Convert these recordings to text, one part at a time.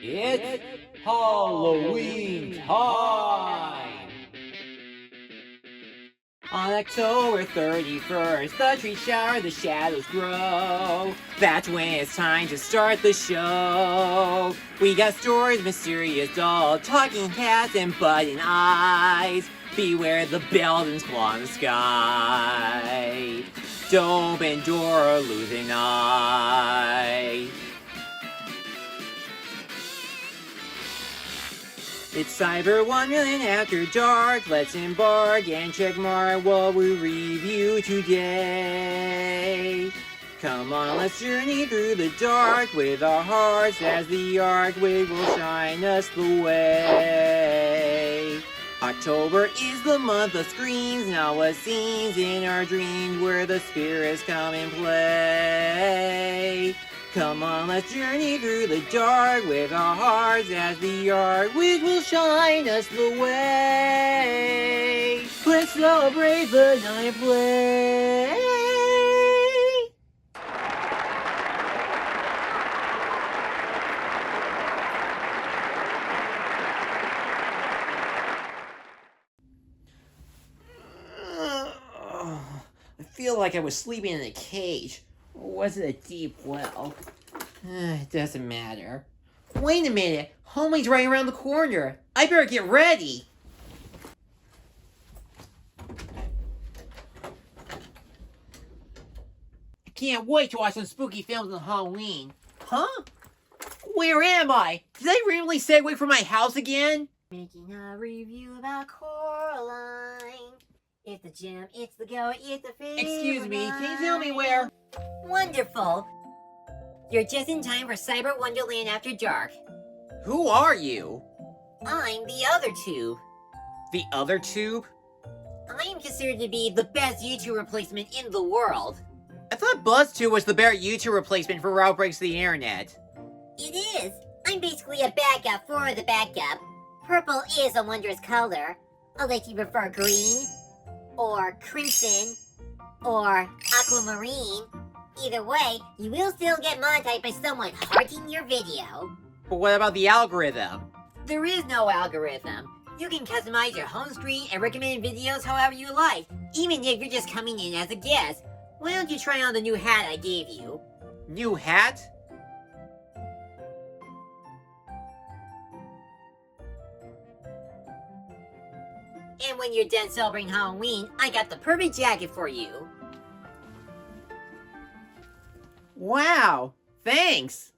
It's Halloween time! On October 31st, the trees shower, the shadows grow. That's when it's time to start the show. We got stories, mysterious dolls, talking cats, and button eyes. Beware the bells claw in the sky. Don't bend door or lose an eye. It's Cyber-Wonderland After Dark. Let's embark and check mark what we review today. Come on, let's journey through the dark with our hearts as the arc will shine us the way. October is the month of screams, now what scenes in our dreams where the spirits come and play. Come on, let's journey through the dark with our hearts as the arc which will shine us the way. Let's celebrate the night of play. I feel like I was sleeping in a cage. Or was it a deep well? It doesn't matter. Wait a minute! Homie's right around the corner! I better get ready! I can't wait to watch some spooky films on Halloween. Huh? Where am I? Did I randomly segue from my house again? Making a review about Coraline. It's the gem, it's the go, it's the favorite. Excuse me, can you tell me where? Wonderful. You're just in time for Cyber-Wonderland After Dark. Who are you? I'm the other tube. The other tube? I am considered to be the best YouTube replacement in the world. I thought BuzzTube was the better YouTube replacement for outbreaks of the internet. It is. I'm basically a backup for the backup. Purple is a wondrous color. Unless you prefer green, or crimson, or aquamarine. Either way, you will still get monetized by someone hearting your video. But what about the algorithm? There is no algorithm. You can customize your home screen and recommend videos however you like, even if you're just coming in as a guest. Why don't you try on the new hat I gave you? New hat? And when you're done celebrating Halloween, I got the perfect jacket for you. Wow, thanks!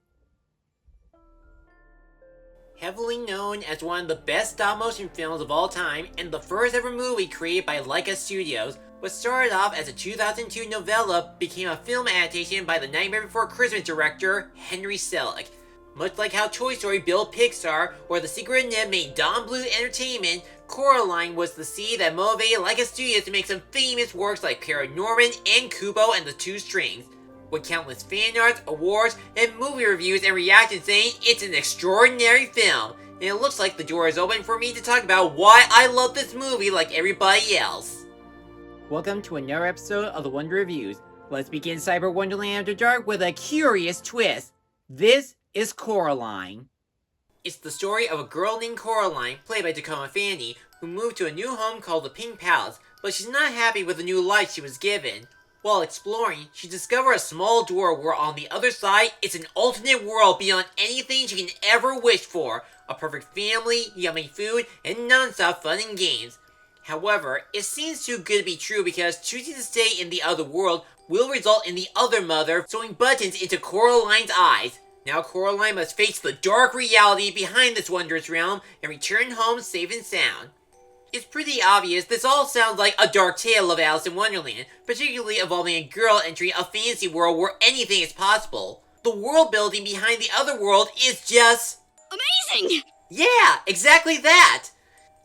Heavily known as one of the best stop-motion films of all time and the first ever movie created by Leica Studios, what started off as a 2002 novella became a film adaptation by the Nightmare Before Christmas director Henry Selick. Much like how Toy Story built Pixar or The Secret of Ned made Don Bluth Entertainment, Coraline was the seed that motivated Leica Studios to make some famous works like Paranorman and Kubo and the Two Strings, with countless fan arts, awards, and movie reviews and reactions saying it's an extraordinary film. And it looks like the door is open for me to talk about why I love this movie like everybody else. Welcome to another episode of the Wonder Reviews. Let's begin Cyber-Wonderland After Dark with a curious twist. This is Coraline. It's the story of a girl named Coraline, played by Tacoma Fanny, who moved to a new home called the Pink Palace, but she's not happy with the new life she was given. While exploring, she discovered a small door where on the other side, it's an alternate world beyond anything she can ever wish for. A perfect family, yummy food, and non-stop fun and games. However, it seems too good to be true because choosing to stay in the other world will result in the other mother sewing buttons into Coraline's eyes. Now Coraline must face the dark reality behind this wondrous realm and return home safe and sound. It's pretty obvious this all sounds like a dark tale of Alice in Wonderland, particularly involving a girl entering a fantasy world where anything is possible. The world building behind the other world is just amazing! Yeah, exactly that!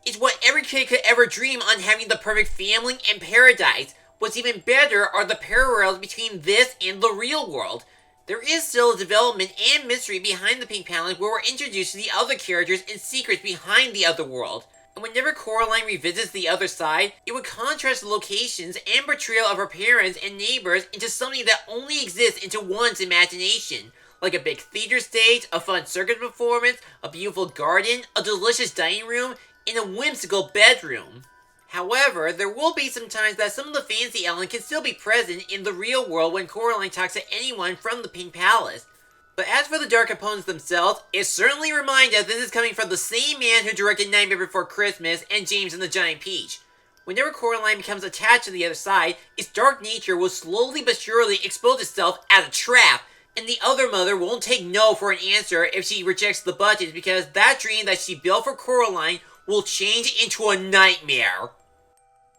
It's what every kid could ever dream on having the perfect family and paradise. What's even better are the parallels between this and the real world. There is still a development and mystery behind the Pink Palace where we're introduced to the other characters and secrets behind the other world. And whenever Coraline revisits the other side, it would contrast the locations and portrayal of her parents and neighbors into something that only exists into one's imagination. like a big theater stage, a fun circus performance, a beautiful garden, a delicious dining room, and a whimsical bedroom. However, there will be some times that some of the fancy elements can still be present in the real world when Coraline talks to anyone from the Pink Palace. But as for the dark opponents themselves, it certainly reminds us this is coming from the same man who directed Nightmare Before Christmas and James and the Giant Peach. Whenever Coraline becomes attached to the other side, its dark nature will slowly but surely expose itself as a trap, and the other mother won't take no for an answer if she rejects the buttons because that dream that she built for Coraline will change into a nightmare.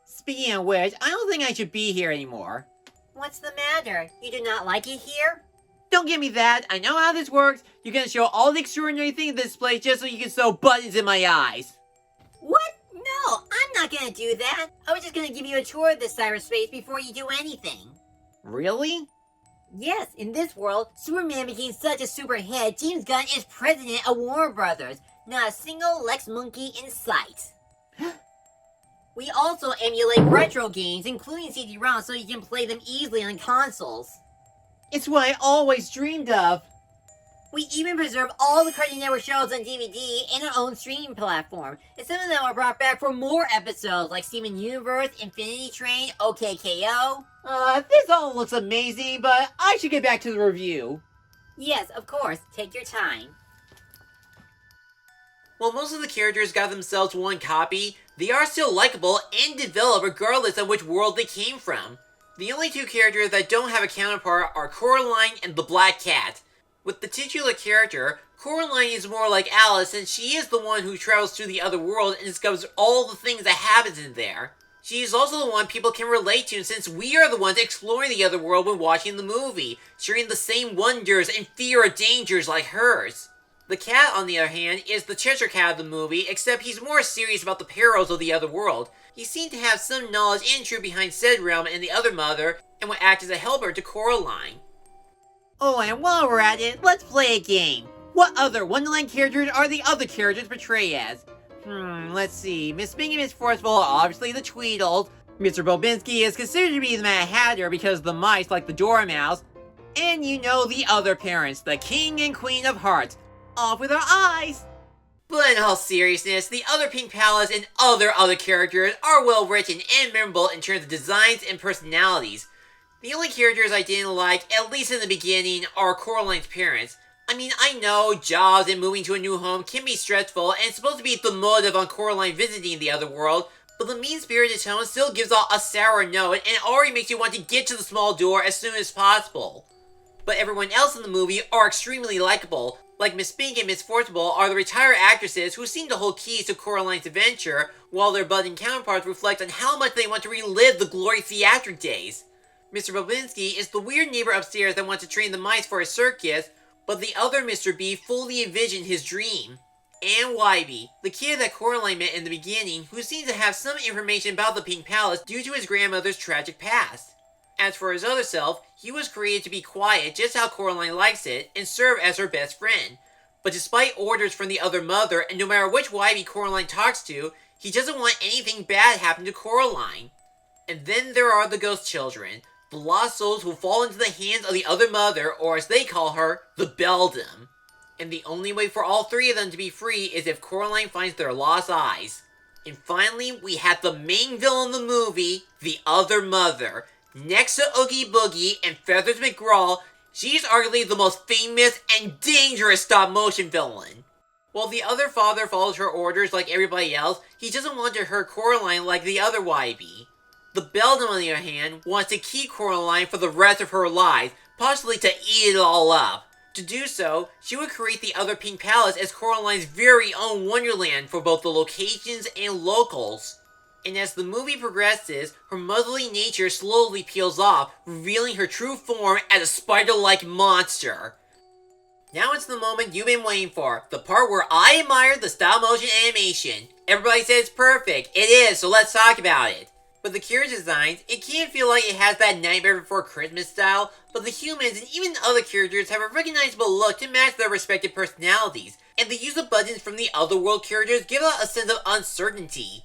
Speaking of which, I don't think I should be here anymore. What's the matter? You do not like it here? Don't give me that. I know how this works. You're gonna show all the extraordinary things in this place just so you can sew buttons in my eyes. What? No, I'm not gonna do that. I was just gonna give you a tour of this cyberspace before you do anything. Really? Yes, in this world, Superman became such a super hit, James Gunn is president of Warner Brothers. Not a single Lex Monkey in sight. We also emulate retro games, including CD-ROMs, so you can play them easily on consoles. It's what I always dreamed of. We even preserve all the Cartoon Network shows on DVD and our own streaming platform. And some of them are brought back for more episodes, like Steven Universe, Infinity Train, OKKO. This all looks amazing, but I should get back to the review. Yes, of course. Take your time. While most of the characters got themselves one copy, they are still likable and developed regardless of which world they came from. The only two characters that don't have a counterpart are Coraline and the Black Cat. With the titular character, Coraline is more like Alice since she is the one who travels to the other world and discovers all the things that happens in there. She is also the one people can relate to since we are the ones exploring the other world when watching the movie, sharing the same wonders and fear of dangers like hers. The cat, on the other hand, is the Cheshire Cat of the movie, except he's more serious about the perils of the other world. He seemed to have some knowledge and truth behind said realm and the other mother, and would act as a helper to Coraline. Oh, and while we're at it, let's play a game. What other Wonderland characters are the other characters portrayed as? Let's see. Miss Pink and Miss Forceful are obviously the Tweedles. Mr. Bobinski is considered to be the Mad Hatter because the mice like the Dormouse. And you know the other parents, the King and Queen of Hearts. Off with our eyes! But in all seriousness, the other Pink Palace and other characters are well written and memorable in terms of designs and personalities. The only characters I didn't like, at least in the beginning, are Coraline's parents. I mean, I know jobs and moving to a new home can be stressful and it's supposed to be the motive on Coraline visiting the other world, but the mean-spirited tone still gives off a sour note and it already makes you want to get to the small door as soon as possible. But everyone else in the movie are extremely likable. Like Miss Pink and Miss Forcible are the retired actresses who seem to hold keys to Coraline's adventure, while their budding counterparts reflect on how much they want to relive the glory theatric days. Mr. Bobinski is the weird neighbor upstairs that wants to train the mice for a circus, but the other Mr. B fully envisioned his dream. And Wybie, the kid that Coraline met in the beginning, who seems to have some information about the Pink Palace due to his grandmother's tragic past. As for his other self, he was created to be quiet just how Coraline likes it and serve as her best friend. But despite orders from the other mother, and no matter which Wybie Coraline talks to, he doesn't want anything bad happen to Coraline. And then there are the ghost children, the lost souls who fall into the hands of the other mother, or as they call her, the Beldam. And the only way for all three of them to be free is if Coraline finds their lost eyes. And finally, we have the main villain in the movie, the other mother. Next to Oogie Boogie and Feathers McGraw, she's arguably the most famous and dangerous stop-motion villain. While the other father follows her orders like everybody else, he doesn't want to hurt Coraline like the other Wybie. The Beldam, on the other hand, wants to keep Coraline for the rest of her life, possibly to eat it all up. To do so, she would create the other Pink Palace as Coraline's very own Wonderland for both the locations and locals. And as the movie progresses, her motherly nature slowly peels off, revealing her true form as a spider-like monster. Now it's the moment you've been waiting for, the part where I admire the stop-motion animation. Everybody says it's perfect. It is, so let's talk about it. With the character designs, it can feel like it has that Nightmare Before Christmas style, but the humans and even other characters have a recognizable look to match their respective personalities, and the use of buttons from the Otherworld characters give out a sense of uncertainty.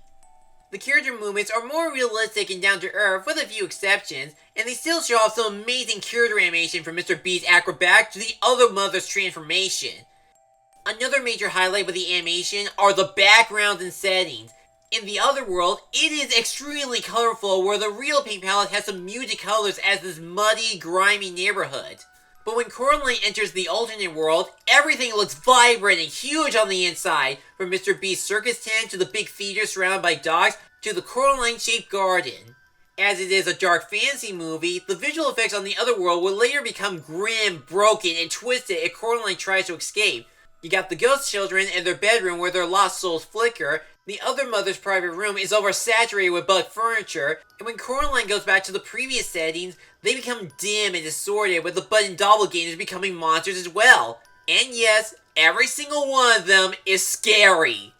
The character movements are more realistic and down to earth with a few exceptions, and they still show off some amazing character animation from Mr. B's acrobat to the other mother's transformation. Another major highlight with the animation are the backgrounds and settings. In the other world, it is extremely colorful where the real paint palette has some muted colors as this muddy, grimy neighborhood. But when Coraline enters the alternate world, everything looks vibrant and huge on the inside, from Mr. B's circus tent to the big theater surrounded by dogs to the Coraline-shaped garden. As it is a dark fantasy movie, the visual effects on the other world will later become grim, broken, and twisted if Coraline tries to escape. You got the ghost children in their bedroom where their lost souls flicker. The other mother's private room is oversaturated with bug furniture, and when Coraline goes back to the previous settings, they become dim and distorted, with the button doppelgangers becoming monsters as well. And yes, every single one of them is scary.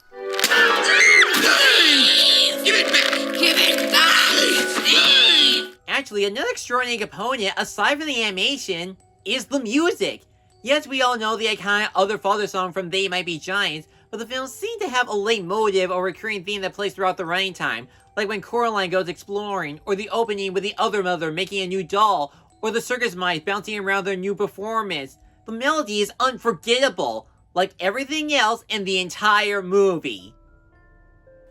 Actually, another extraordinary component, aside from the animation, is the music. Yes, we all know the iconic Other Father song from They Might Be Giants, but the films seem to have a leitmotif or recurring theme that plays throughout the running time, like when Coraline goes exploring, or the opening with the other mother making a new doll, or the circus mice bouncing around their new performance. The melody is unforgettable, like everything else in the entire movie.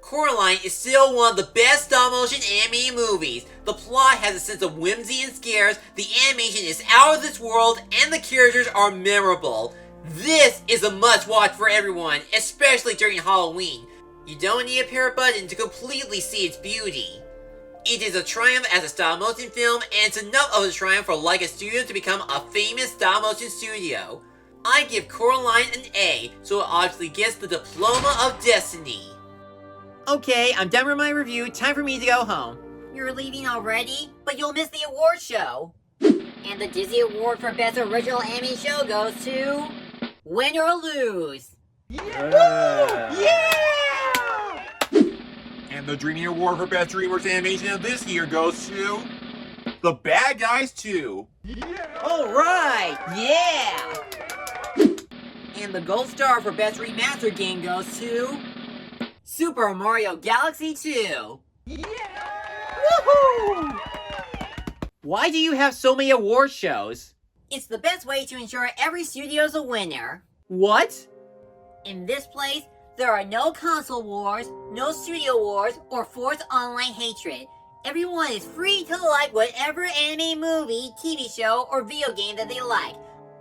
Coraline is still one of the best stop-motion animated movies. The plot has a sense of whimsy and scares, the animation is out of this world, and the characters are memorable. This is a must-watch for everyone, especially during Halloween. You don't need a pair of buttons to completely see its beauty. It is a triumph as a stop-motion film, and it's enough of a triumph for Leica Studios to become a famous stop-motion studio. I give Coraline an A, so it obviously gets the Diploma of Destiny. Okay, I'm done with my review, time for me to go home. You're leaving already? But you'll miss the award show. And the Disney Award for Best Original Animated Show goes to... Win or Lose. Yeah! And the Dreamy Award for Best DreamWorks Animation of this year goes to... The Bad Guys 2. Alright, yeah! And the gold star for Best Remastered Game goes to... Super Mario Galaxy 2. Woohoo! Why do you have so many award shows? It's the best way to ensure every studio's a winner. What? In this place, there are no console wars, no studio wars, or forced online hatred. Everyone is free to like whatever anime movie, TV show, or video game that they like.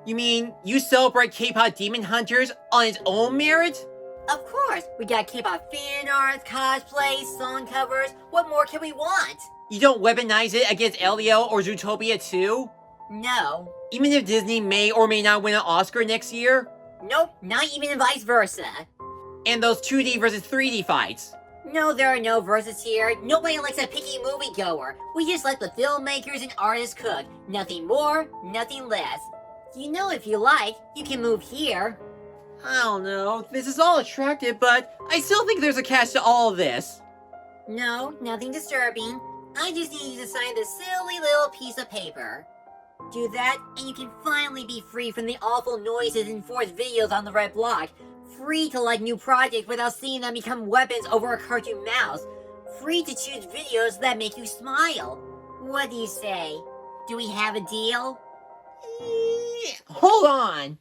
You mean you celebrate K-pop Demon Hunters on its own merit? Of course, we got K-pop fan arts, cosplays, song covers. What more can we want? You don't weaponize it against Elio or Zootopia 2? No. Even if Disney may or may not win an Oscar next year? Nope, not even vice versa. And those 2D versus 3D fights? No, there are no verses here. Nobody likes a picky moviegoer. We just let the filmmakers and artists cook. Nothing more, nothing less. You know, if you like, you can move here. I don't know. This is all attractive, but I still think there's a catch to all of this. No, nothing disturbing. I just need you to sign this silly little piece of paper. Do that, and you can finally be free from the awful noises and forced videos on the red block. Free to like new projects without seeing them become weapons over a cartoon mouse. Free to choose videos that make you smile. What do you say? Do we have a deal? Hold on!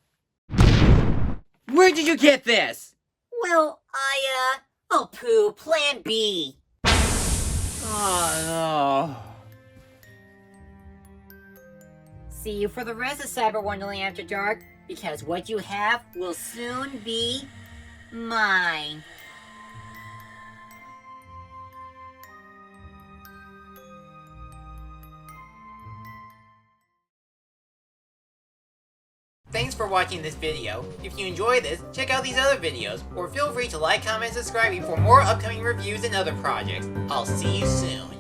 Where did you get this? Well, oh poo, plan B. Oh no. See you for the rest of Cyber-Wonderland After Dark, because what you have will soon be mine. Thanks for watching this video. If you enjoyed this, check out these other videos, or feel free to like, comment, and subscribe for more upcoming reviews and other projects. I'll see you soon.